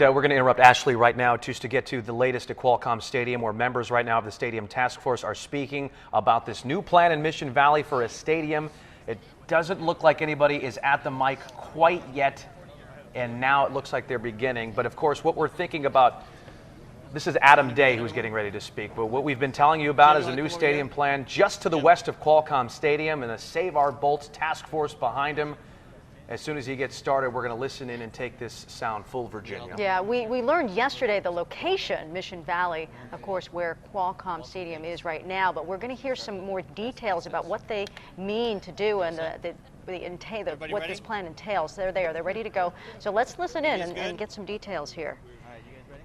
We're going to interrupt Ashley right now just to get to the latest at Qualcomm Stadium, where members right now of the Stadium Task Force are speaking about this new plan in Mission Valley for a stadium. It doesn't look like anybody is at the mic quite yet, and now it looks like they're beginning. But of course, what we're thinking about, this is Adam Day who's getting ready to speak, but what we've been telling you about is a new stadium plan just to the west of Qualcomm Stadium and a Save Our Bolts task force behind him. As soon as he gets started, we're going to listen in and take this sound full Virginia. Yeah, we learned yesterday the location, Mission Valley, of course, where Qualcomm Stadium is right now, but we're going to hear some more details about what they mean to do and what this plan entails. They're there. They're ready to go. So let's listen in and get some details here. All right, you guys ready?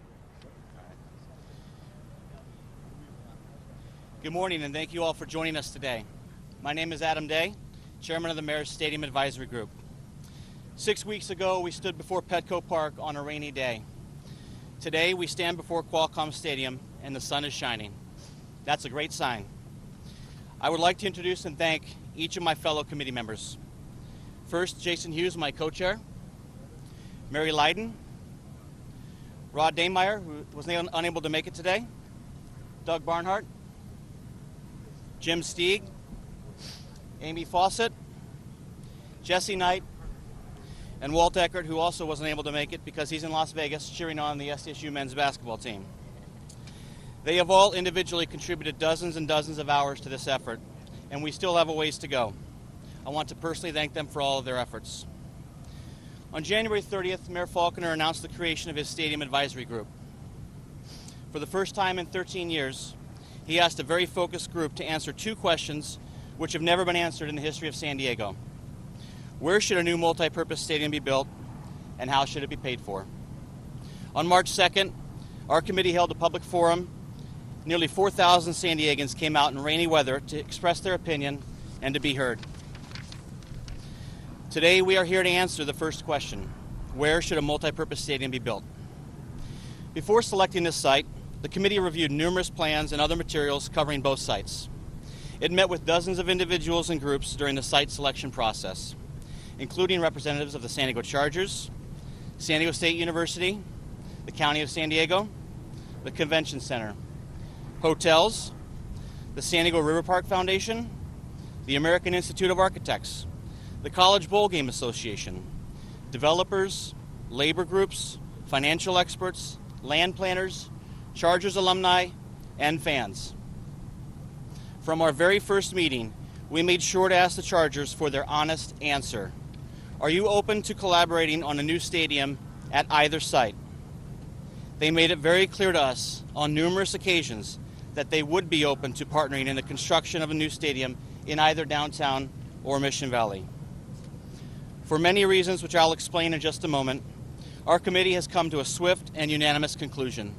All right. Good morning, and thank you all for joining us today. My name is Adam Day, Chairman of the Mayor's Stadium Advisory Group. 6 weeks ago, we stood before Petco Park on a rainy day. Today, we stand before Qualcomm Stadium, and the sun is shining. That's a great sign. I would like to introduce and thank each of my fellow committee members. First, Jason Hughes, my co-chair, Mary Leyden, Rod Dameyer, who was unable to make it today, Doug Barnhart, Jim Stieg, Amy Fawcett, Jesse Knight, and Walt Eckert, who also wasn't able to make it because he's in Las Vegas cheering on the SDSU men's basketball team. They have all individually contributed dozens and dozens of hours to this effort, and we still have a ways to go. I want to personally thank them for all of their efforts. On January 30th, Mayor Faulconer announced the creation of his Stadium Advisory Group. For the first time in 13 years, he asked a very focused group to answer two questions which have never been answered in the history of San Diego. Where should a new multi-purpose stadium be built, and how should it be paid for? On March 2nd, our committee held a public forum. Nearly 4,000 San Diegans came out in rainy weather to express their opinion and to be heard. Today, we are here to answer the first question: where should a multi-purpose stadium be built? Before selecting this site, the committee reviewed numerous plans and other materials covering both sites. It met with dozens of individuals and groups during the site selection process, including representatives of the San Diego Chargers, San Diego State University, the County of San Diego, the Convention Center, hotels, the San Diego River Park Foundation, the American Institute of Architects, the College Bowl Game Association, developers, labor groups, financial experts, land planners, Chargers alumni, and fans. From our very first meeting, we made sure to ask the Chargers for their honest answer. Are you open to collaborating on a new stadium at either site? They made it very clear to us on numerous occasions that they would be open to partnering in the construction of a new stadium in either downtown or Mission Valley. For many reasons, which I'll explain in just a moment, our committee has come to a swift and unanimous conclusion.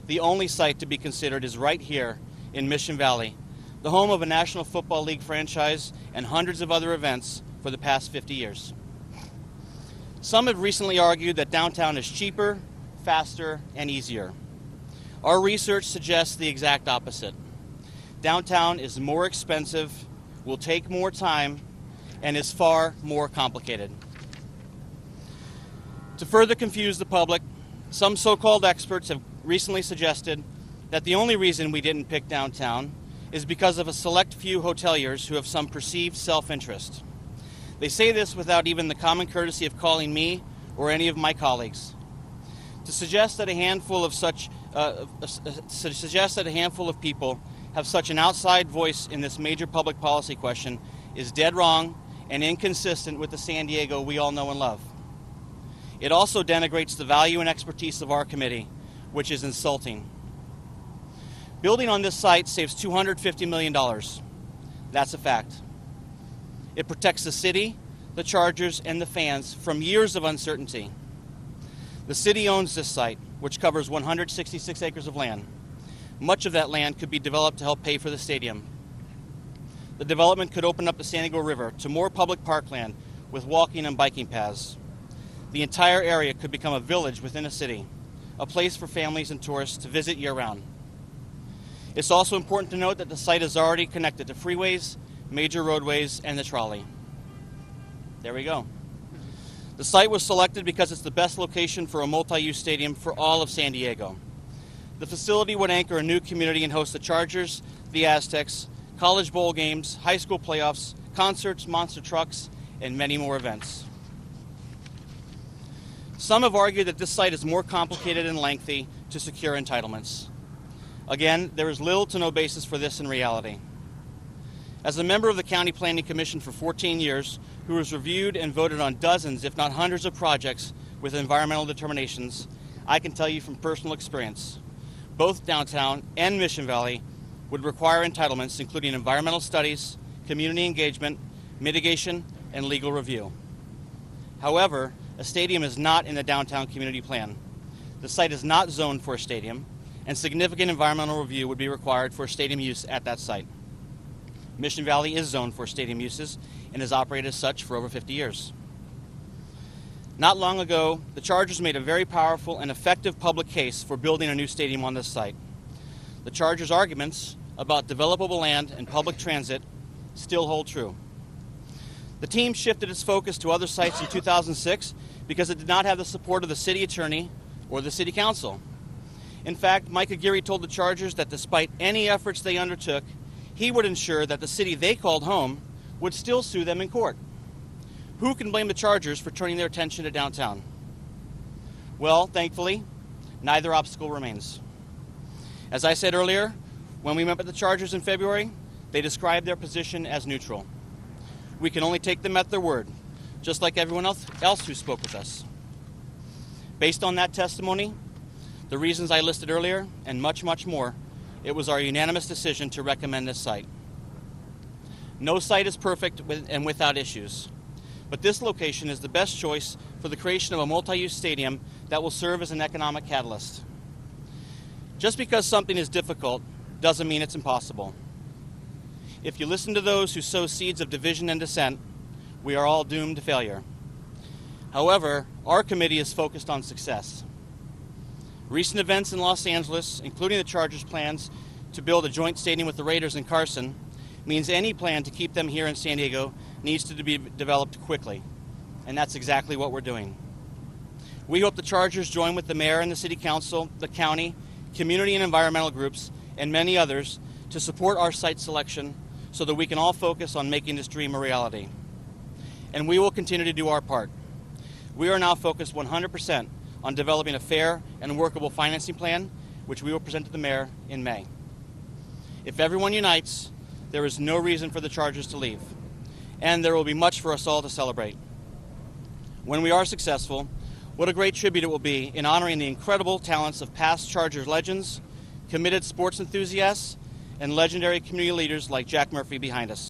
The only site to be considered is right here in Mission Valley, the home of a National Football League franchise and hundreds of other events for the past 50 years. Some have recently argued that downtown is cheaper, faster, and easier. Our research suggests the exact opposite. Downtown is more expensive, will take more time, and is far more complicated. To further confuse the public, some so-called experts have recently suggested that the only reason we didn't pick downtown is because of a select few hoteliers who have some perceived self-interest. They say this without even the common courtesy of calling me or any of my colleagues. To suggest that a handful of people have such an outside voice in this major public policy question is dead wrong and inconsistent with the San Diego we all know and love. It also denigrates the value and expertise of our committee, which is insulting. Building on this site saves $250 million. That's a fact. It protects the city, the Chargers, and the fans from years of uncertainty. The city owns this site, which covers 166 acres of land. Much of that land could be developed to help pay for the stadium. The development could open up the San Diego River to more public parkland with walking and biking paths. The entire area could become a village within a city, a place for families and tourists to visit year-round. It's also important to note that the site is already connected to freeways, major roadways, and the trolley. There we go. The site was selected because it's the best location for a multi-use stadium for all of San Diego. The facility would anchor a new community and host the Chargers, the Aztecs, college bowl games, high school playoffs, concerts, monster trucks, and many more events. Some have argued that this site is more complicated and lengthy to secure entitlements. Again, there is little to no basis for this in reality. As a member of the County Planning Commission for 14 years, who has reviewed and voted on dozens, if not hundreds of projects with environmental determinations, I can tell you from personal experience, both downtown and Mission Valley would require entitlements including environmental studies, community engagement, mitigation, and legal review. However, a stadium is not in the downtown community plan. The site is not zoned for a stadium, and significant environmental review would be required for stadium use at that site. Mission Valley is zoned for stadium uses and has operated as such for over 50 years. Not long ago, the Chargers made a very powerful and effective public case for building a new stadium on this site. The Chargers' arguments about developable land and public transit still hold true. The team shifted its focus to other sites in 2006 because it did not have the support of the city attorney or the city council. In fact, Mike Aguirre told the Chargers that despite any efforts they undertook, he would ensure that the city they called home would still sue them in court. Who can blame the Chargers for turning their attention to downtown? Well, thankfully, neither obstacle remains. As I said earlier, when we met with the Chargers in February, they described their position as neutral. We can only take them at their word, just like everyone else who spoke with us. Based on that testimony, the reasons I listed earlier, and much, much more, it was our unanimous decision to recommend this site. No site is perfect and without issues, but this location is the best choice for the creation of a multi-use stadium that will serve as an economic catalyst. Just because something is difficult doesn't mean it's impossible. If you listen to those who sow seeds of division and dissent, we are all doomed to failure. However, our committee is focused on success. Recent events in Los Angeles, including the Chargers' plans to build a joint stadium with the Raiders in Carson, means any plan to keep them here in San Diego needs to be developed quickly. And that's exactly what we're doing. We hope the Chargers join with the mayor and the city council, the county, community and environmental groups, and many others to support our site selection so that we can all focus on making this dream a reality. And we will continue to do our part. We are now focused 100% on developing a fair and workable financing plan, which we will present to the mayor in May. If everyone unites, there is no reason for the Chargers to leave, and there will be much for us all to celebrate. When we are successful, what a great tribute it will be in honoring the incredible talents of past Chargers legends, committed sports enthusiasts, and legendary community leaders like Jack Murphy behind us.